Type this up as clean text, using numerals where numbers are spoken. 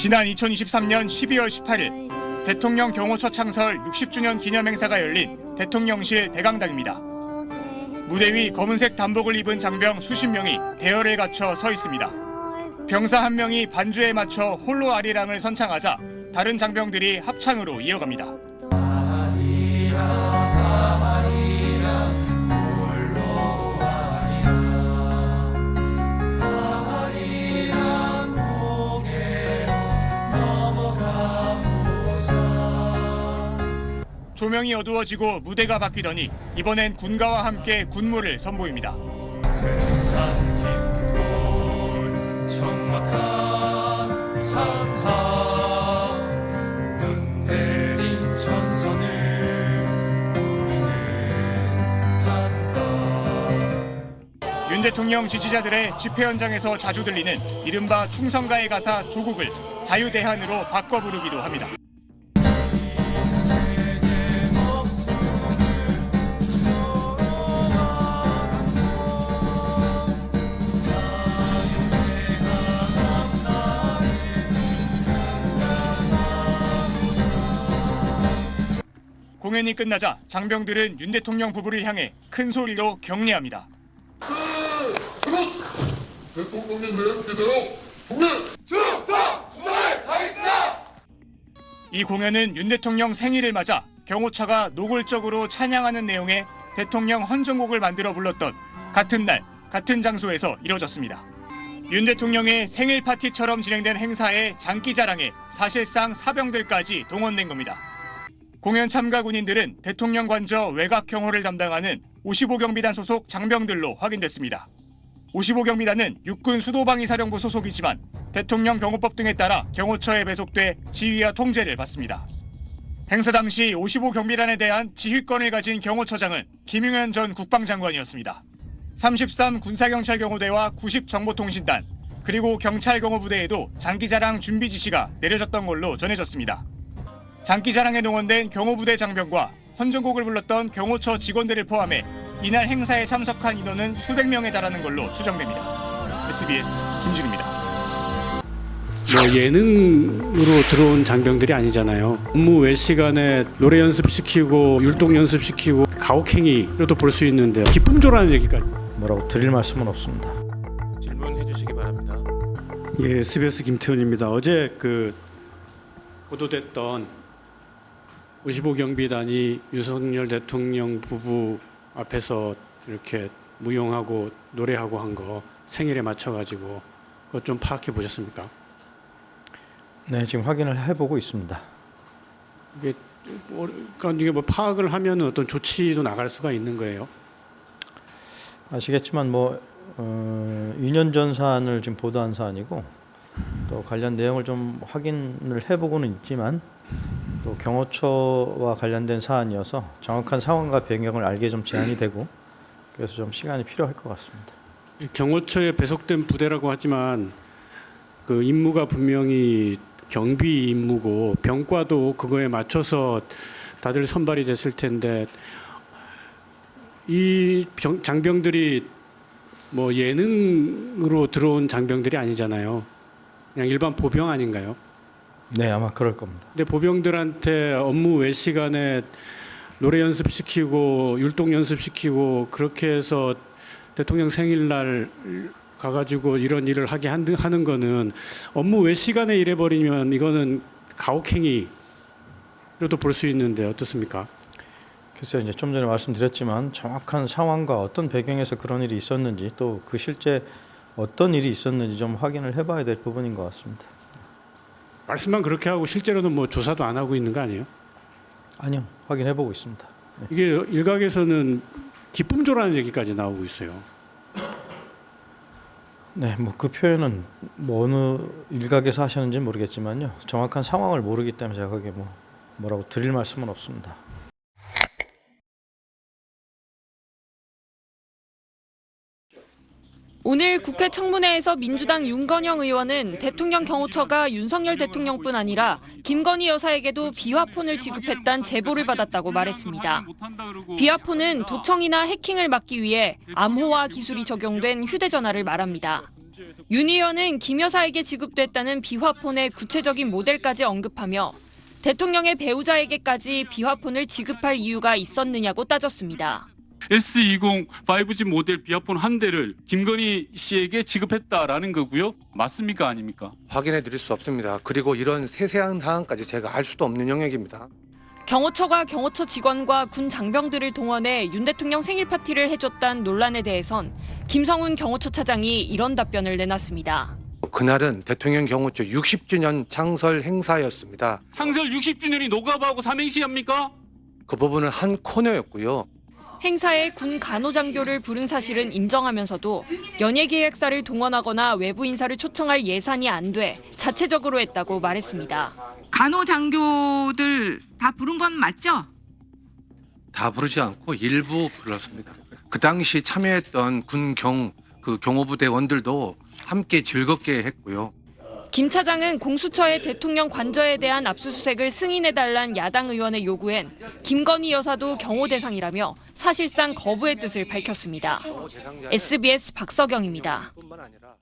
지난 2023년 12월 18일 대통령 경호처 창설 60주년 기념행사가 열린 대통령실 대강당입니다. 무대 위 검은색 단복을 입은 장병 수십 명이 대열에 갖춰 서 있습니다. 병사 한 명이 반주에 맞춰 홀로 아리랑을 선창하자 다른 장병들이 합창으로 이어갑니다. 조명이 어두워지고 무대가 바뀌더니 이번엔 군가와 함께 군무를 선보입니다. 윤 대통령 지지자들의 집회 현장에서 자주 들리는 이른바 충성가의 가사 조국을 자유대한으로 바꿔 부르기도 합니다. 공연이 끝나자 장병들은 윤 대통령 부부를 향해 큰 소리로 격려합니다. 대통령님 내일께서요. 충성을 하겠습니다. 이 공연은 윤 대통령 생일을 맞아 경호처가 노골적으로 찬양하는 내용의 대통령 헌정곡을 만들어 불렀던 같은 날, 같은 장소에서 이뤄졌습니다. 윤 대통령의 생일 파티처럼 진행된 행사의 장기자랑에 사실상 사병들까지 동원된 겁니다. 공연 참가 군인들은 대통령 관저 외곽 경호를 담당하는 55경비단 소속 장병들로 확인됐습니다. 55경비단은 육군 수도방위사령부 소속이지만 대통령 경호법 등에 따라 경호처에 배속돼 지휘와 통제를 받습니다. 행사 당시 55경비단에 대한 지휘권을 가진 경호처장은 김용현 전 국방장관이었습니다. 33 군사경찰경호대와 90 정보통신단, 그리고 경찰경호부대에도 장기자랑 준비 지시가 내려졌던 걸로 전해졌습니다. 장기자랑에 동원된 경호부대 장병과 헌정곡을 불렀던 경호처 직원들을 포함해 이날 행사에 참석한 인원은 수백 명에 달하는 걸로 추정됩니다. SBS 김준입니다. 예능으로 들어온 장병들이 아니잖아요. 업무 외 시간에 노래 연습시키고 율동 연습시키고 가혹행위로도 볼 수 있는데 기쁨조라는 얘기까지. 뭐라고 드릴 말씀은 없습니다. 질문해 주시기 바랍니다. 예, SBS 김태훈입니다. 어제 보도됐던 55경비단이 윤석열 대통령 부부 앞에서 이렇게 무용하고 노래하고 한 거 생일에 맞춰가지고 그거 좀 파악해 보셨습니까? 네, 지금 확인을 해보고 있습니다. 이게 뭐 파악을 하면 어떤 조치도 나갈 수가 있는 거예요? 아시겠지만 2년 전 사안을 지금 보도한 사안이고 또 관련 내용을 좀 확인을 해보고는 있지만 또 경호처와 관련된 사안이어서 정확한 상황과 배경을 알기에 좀 제한이 되고 그래서 좀 시간이 필요할 것 같습니다. 경호처에 배속된 부대라고 하지만 그 임무가 분명히 경비 임무고 병과도 그거에 맞춰서 다들 선발이 됐을 텐데 이 장병들이 예능으로 들어온 장병들이 아니잖아요. 그냥 일반 보병 아닌가요? 네, 아마 그럴 겁니다. 근데 보병들한테 업무 외 시간에 노래 연습시키고 율동 연습시키고 그렇게 해서 대통령 생일날 가가지고 이런 일을 하게 하는 거는 업무 외 시간에 일해버리면 이거는 가혹행위로도 볼 수 있는데 어떻습니까? 글쎄요, 이제 좀 전에 말씀드렸지만 정확한 상황과 어떤 배경에서 그런 일이 있었는지 또 그 실제 어떤 일이 있었는지 좀 확인을 해봐야 될 부분인 것 같습니다. 말씀만 그렇게 하고 실제로는 조사도 안 하고 있는 거 아니에요? 아니요, 확인해보고 있습니다. 네. 이게 일각에서는 기쁨조라는 얘기까지 나오고 있어요. 네, 그 표현은 어느 일각에서 하셨는지 모르겠지만요. 정확한 상황을 모르기 때문에 제가 거기에 뭐라고 드릴 말씀은 없습니다. 오늘 국회 청문회에서 민주당 윤건영 의원은 대통령 경호처가 윤석열 대통령뿐 아니라 김건희 여사에게도 비화폰을 지급했다는 제보를 받았다고 말했습니다. 비화폰은 도청이나 해킹을 막기 위해 암호화 기술이 적용된 휴대전화를 말합니다. 윤 의원은 김 여사에게 지급됐다는 비화폰의 구체적인 모델까지 언급하며 대통령의 배우자에게까지 비화폰을 지급할 이유가 있었느냐고 따졌습니다. S20 5G 모델 비화폰 한 대를 김건희 씨에게 지급했다라는 거고요. 맞습니까, 아닙니까? 확인해 드릴 수 없습니다. 그리고 이런 세세한 사항까지 제가 알 수도 없는 영역입니다. 경호처가 경호처 직원과 군 장병들을 동원해 윤 대통령 생일 파티를 해줬다는 논란에 대해선 김성훈 경호처 차장이 이런 답변을 내놨습니다. 그날은 대통령 경호처 60주년 창설 행사였습니다. 창설 60주년이 노가바하고 삼행시 합니까? 그 부분은 한 코너였고요. 행사에 군 간호장교를 부른 사실은 인정하면서도 연예기획사를 동원하거나 외부 인사를 초청할 예산이 안 돼 자체적으로 했다고 말했습니다. 간호장교들 다 부른 건 맞죠? 다 부르지 않고 일부 불렀습니다. 그 당시 참여했던 군 경호부대원들도 함께 즐겁게 했고요. 김 차장은 공수처의 대통령 관저에 대한 압수수색을 승인해달란 야당 의원의 요구엔 김건희 여사도 경호 대상이라며 사실상 거부의 뜻을 밝혔습니다. SBS 박서경입니다. 뿐만 아니라